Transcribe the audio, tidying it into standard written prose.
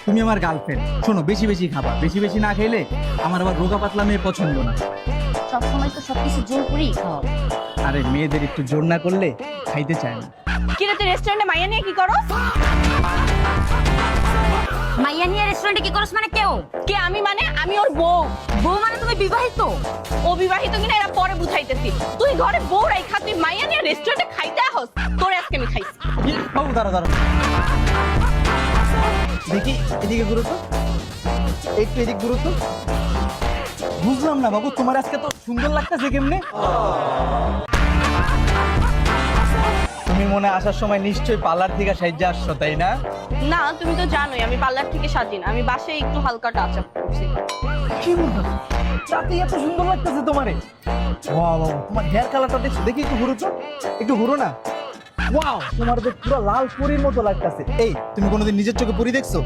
তুমি আমার গার্লফ্রেন্ড, শোনো বেশি বেশি খাবা, বেশি বেশি না খেলে আমার আবার রোগা পাতলা মেয়ে পছন্দ না। সবসময় তো সবকিছু জোর করেই খাওয়া। আরে মেয়েদের একটু জোর না করলে খাইতে চায় না। কিরে তুই রেস্টুরেন্টে মাইয়া নিয়ে কি করো? মাইয়া নিয়ে রেস্টুরেন্টে কি করছ মানে কেউ? কে আমি? মানে আমি ওর বউ। বউ মানে তুমি বিবাহিত? অবিবাহিত কিনা এরা পরে বুঝাইতেছি। তুই ঘরে বউ রাইখা তুই মাইয়া নিয়ে রেস্টুরেন্টে খাইতে আসস? তোরে আজকে আমি খাইছি। বাবু দাঁড়া দাঁড়া, দেখি এদিকে ঘুরো তো, একটু এদিক ঘুরো তো। বুঝলাম না বাবু, তোমার আজকে তো সুন্দর লাগতেছে কেমনে? তুমি মনে হয় আসার সময় নিশ্চয়ই পার্লার থেকে সাহায্যে আসছো, তাই না? না তুমি তো জানোই আমি পার্লার থেকে সাজি না, আমি বাসায় একটু হালকা টাচ আপ করছি। কি বলছো? রাতে এত সুন্দর লাগতেছে তোমারে। ওয়াও বাবু, তোমার হেয়ার কালারটা দেখছো, দেখি একটু ঘুরো তো, একটু ঘুরো না। ওয়াও, তোমার তো পুরো লাল পরীর মতো লাগতেছে। এই তুমি কোনোদিন নিজের চোখে পরী দেখছো?